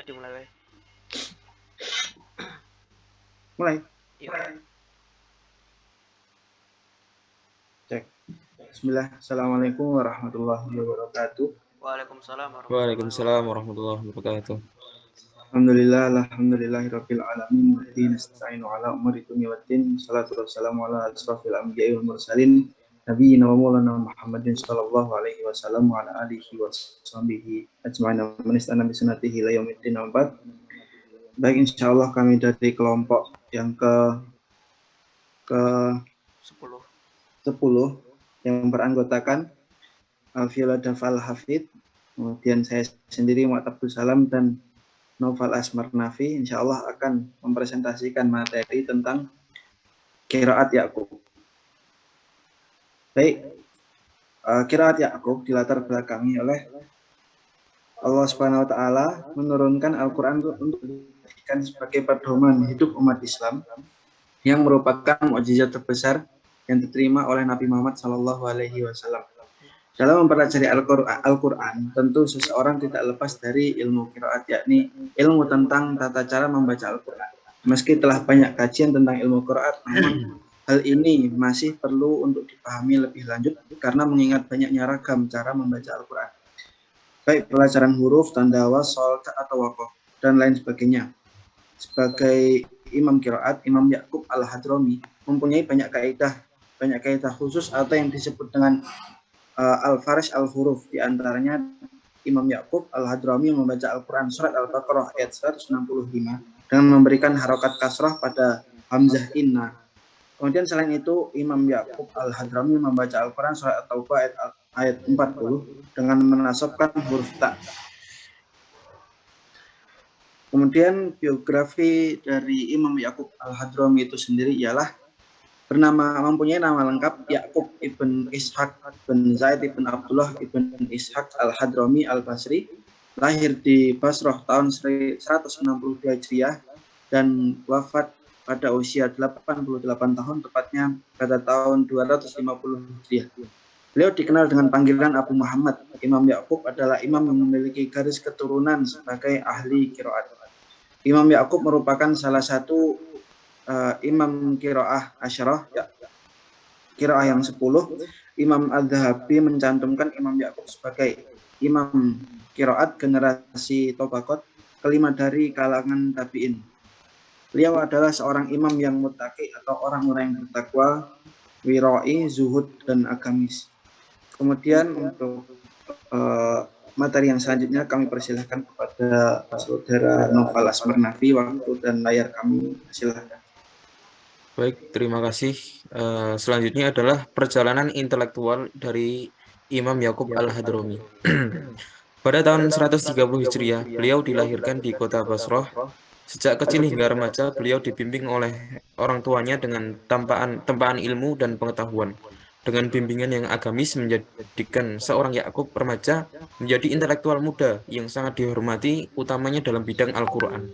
Jadi mulai. Mulai. Yuk. Cek. Bismillah. Assalamualaikum warahmatullahi wabarakatuh. Waalaikumsalam warahmatullahi Waalaikumsalam wabarakatuh. warahmatullahi wabarakatuh. Alhamdulillah, alhamdulillahirabbil alamin. Wabihi nasta'inu ala umuri dunya waddin. Shalatu wassalamu ala asrofil anbiya'i wal mursalin. Nabiyina wa maulana Muhammadin sallallahu alaihi wasallam wa ala alihi wa sahbihi ajma'in wa man istana bi sunnatihi ila yaumiddin. Baik, insyaallah kami dari kelompok yang ke 10 yang beranggotakan Alfiola Dafal Hafid, kemudian saya sendiri Muhammad Abdul Salam dan Noval Asmar Nafi, insya Allah akan mempresentasikan materi tentang Qiraat Ya'qub. Baik, Qiraat Ya'qub dilatar belakangi oleh Allah Subhanahu wa Ta'ala menurunkan Al-Quran untuk dijadikan sebagai pedoman hidup umat Islam yang merupakan mukjizat terbesar yang diterima oleh Nabi Muhammad SAW. Dalam mempelajari Al-Quran, tentu seseorang tidak lepas dari ilmu qiraat, yakni ilmu tentang tata cara membaca Al-Quran. Meski telah banyak kajian tentang ilmu qiraat, namun hal ini masih perlu untuk dipahami lebih lanjut karena mengingat banyaknya ragam cara membaca Al-Quran. Baik pelajaran huruf, tanda wasol, atau waqaf, dan lain sebagainya. Sebagai imam qiraat, Imam Ya'qub Al-Hadrami mempunyai banyak kaidah khusus atau yang disebut dengan al-farish al-huruf. Di antaranya Imam Ya'qub Al-Hadrami membaca Al-Quran surat Al-Baqarah ayat 165 dengan memberikan harokat kasrah pada hamzah inna. Kemudian selain itu Imam Ya'qub Al-Hadrami membaca Al-Quran surat At-Taubah ayat 40 dengan menasabkan huruf ta. Kemudian biografi dari Imam Ya'qub Al-Hadrami itu sendiri ialah mempunyai nama lengkap Ya'qub ibn Ishaq ibn Zaid ibn Abdullah ibn Ishaq Al-Hadrami Al-Basri, lahir di Basrah tahun 162 Hijriah dan wafat pada usia 88 tahun, tepatnya pada tahun 250 Hijriah. Beliau dikenal dengan panggilan Abu Muhammad. Imam Ya'qub adalah imam yang memiliki garis keturunan sebagai ahli qiraat. Imam Ya'qub merupakan salah satu imam qiraah asyarah, qiraah yang 10. Imam Az-Zahabi mencantumkan Imam Ya'qub sebagai imam qiraat generasi Tobaqot kelima dari kalangan tabi'in. Beliau adalah seorang imam yang muttaqi atau orang-orang yang bertakwa, wira'i, zuhud, dan agamis. Kemudian untuk materi yang selanjutnya kami persilahkan kepada saudara Noval Asmar Nafi. Waktu dan layar kami silakan. Baik, terima kasih. Selanjutnya adalah perjalanan intelektual dari Imam Ya'qub Al-Hadrami. Pada tahun 130 Hijriah, beliau dilahirkan di kota Basrah. Sejak kecil hingga remaja, beliau dibimbing oleh orang tuanya dengan tempaan ilmu dan pengetahuan. Dengan bimbingan yang agamis menjadikan seorang Ya'qub remaja menjadi intelektual muda yang sangat dihormati, utamanya dalam bidang Al-Quran.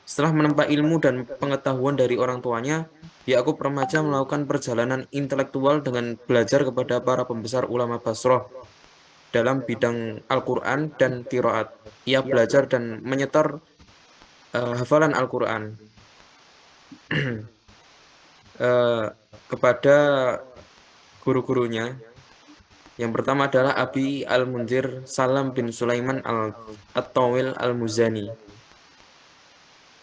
Setelah menempa ilmu dan pengetahuan dari orang tuanya, Ya'qub remaja melakukan perjalanan intelektual dengan belajar kepada para pembesar ulama Basrah dalam bidang Al-Quran dan qiraat. Ia belajar dan menyetor hafalan Al-Quran kepada guru-gurunya. Yang pertama adalah Abi Al-Munzir Salam bin Sulaiman At-Tawil Al-Muzani.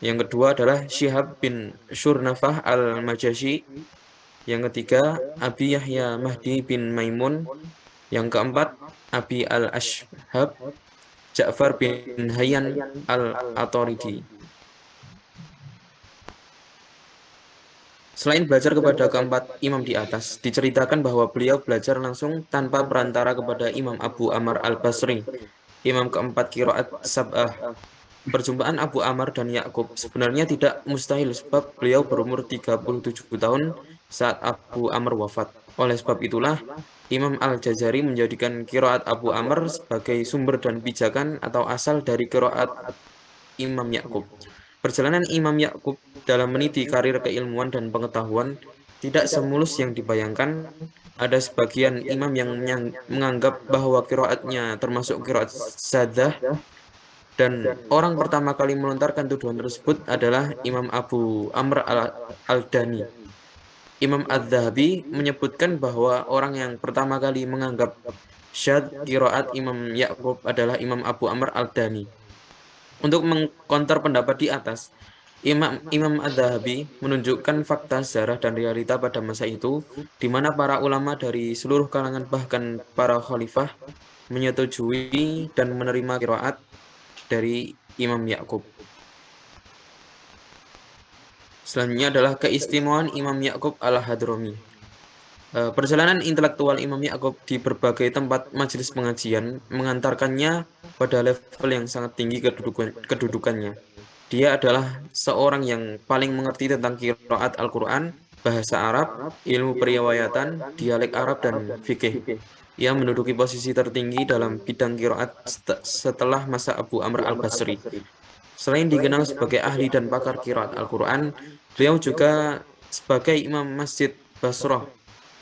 Yang kedua adalah Syihab bin Syurnafah Al-Majashi. Yang ketiga, Abi Yahya Mahdi bin Maimun. Yang keempat, Abi Al-Ashhab Ja'far bin Hayyan Al-Atoridi. Selain belajar kepada keempat imam di atas, diceritakan bahwa beliau belajar langsung tanpa perantara kepada Imam Abu Amr Al-Basri, imam keempat qiraat sab'ah. Perjumpaan Abu Amr dan Ya'qub sebenarnya tidak mustahil sebab beliau berumur 37 tahun saat Abu Amr wafat. Oleh sebab itulah, Imam Al-Jazari menjadikan qiraat Abu Amr sebagai sumber dan pijakan atau asal dari qiraat Imam Ya'qub. Perjalanan Imam Ya'qub dalam meniti karir keilmuan dan pengetahuan tidak semulus yang dibayangkan. Ada sebagian imam yang menganggap bahwa qiraatnya termasuk qiraat saddah, Dan orang pertama kali melontarkan tuduhan tersebut adalah Imam Abu Amr al-Dani. Imam Az-Zahabi menyebutkan bahwa orang yang pertama kali menganggap syadz qiraat Imam Ya'qub adalah Imam Abu Amr al-Dani. Untuk mengkonter pendapat di atas, Imam Az-Zahabi menunjukkan fakta, sejarah, dan realita pada masa itu, di mana para ulama dari seluruh kalangan bahkan para khalifah menyetujui dan menerima qiraat dari Imam Ya'qub. Selanjutnya adalah keistimewaan Imam Ya'qub al-Hadrami. Perjalanan intelektual Imam Ya'qub di berbagai tempat majelis pengajian mengantarkannya pada level yang sangat tinggi kedudukannya. Dia adalah seorang yang paling mengerti tentang qiraat Al-Quran, bahasa Arab, ilmu periwayatan, dialek Arab, dan fikih. Ia menduduki posisi tertinggi dalam bidang qiraat setelah masa Abu Amr al-Basri. Selain dikenal sebagai ahli dan pakar qiraat Al-Quran, beliau juga sebagai imam Masjid Basrah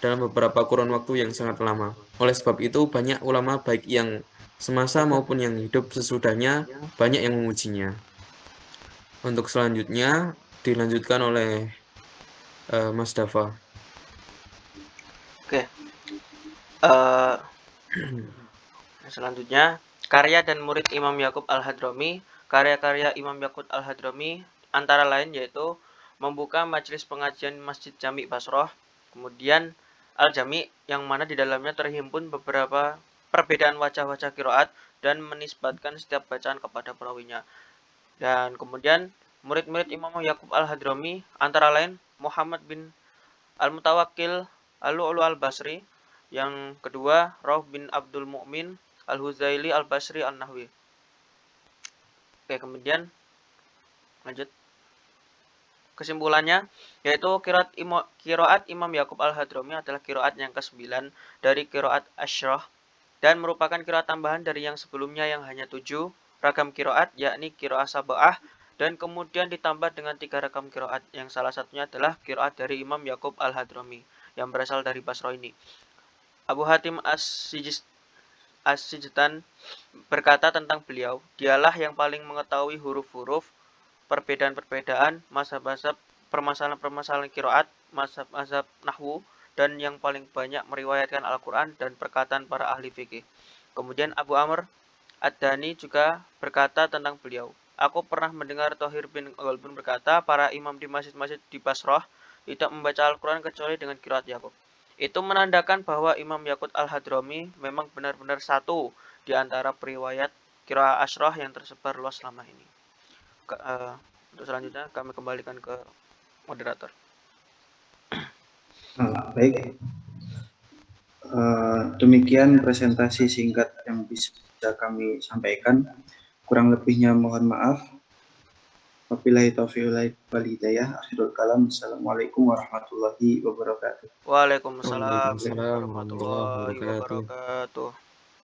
dalam beberapa kurun waktu yang sangat lama. Oleh sebab itu, banyak ulama baik yang semasa maupun yang hidup sesudahnya banyak yang memujinya. Untuk selanjutnya dilanjutkan oleh Mas Dafa. Oke. Selanjutnya, karya dan murid Imam Ya'qub al-Hadrami. Karya-karya Imam Ya'qub al-Hadrami antara lain yaitu membuka majelis pengajian Masjid Jami Basrah, kemudian Al-Jami yang mana di dalamnya terhimpun beberapa perbedaan wajah-wajah qiraat dan menisbatkan setiap bacaan kepada perawinya. Dan kemudian murid-murid Imam Ya'qub al-Hadrami antara lain Muhammad bin Al-Mutawakkil Al-Lu'lu al-Basri, yang kedua Rauf bin Abdul Mu'min Al-Huzaili al-Basri an-Nahwi. Oke, kemudian lanjut. Kesimpulannya yaitu qiraat Imam Ya'qub al-Hadrami adalah qiraat yang ke-9 dari qiraat Asyrah dan merupakan qiraat tambahan dari yang sebelumnya yang hanya 7 ragam qiraat, yakni qiraat sab'ah, dan kemudian ditambah dengan 3 ragam qiraat yang salah satunya adalah qiraat dari Imam Ya'qub al-Hadrami yang berasal dari Basra ini. Abu Hatim As-Sijstan berkata tentang beliau, dialah yang paling mengetahui huruf-huruf, perbedaan-perbedaan, mazhab-mazhab, permasalahan-permasalahan qiraat, mazhab-mazhab nahwu, dan yang paling banyak meriwayatkan Al-Quran dan perkataan para ahli fikih. Kemudian Abu Amr Ad-Dani juga berkata tentang beliau, aku pernah mendengar Thohir bin Ghalbun berkata, para imam di masjid-masjid di Basrah tidak membaca Al-Quran kecuali dengan qiraat Ya'qub. Itu menandakan bahwa Imam Ya'qub al-Hadrami memang benar-benar satu di antara periwayat qiraat Asyrah yang tersebar luas selama ini. Untuk selanjutnya kami kembalikan ke moderator. Baik. Demikian presentasi singkat yang bisa kami sampaikan. Kurang lebihnya mohon maaf. Wabillahi taufiq wal hidayah. Akhirul kalam. Assalamualaikum warahmatullahi wabarakatuh. Waalaikumsalam Waalaikumsalam warahmatullahi warahmatullahi wabarakatuh. wabarakatuh.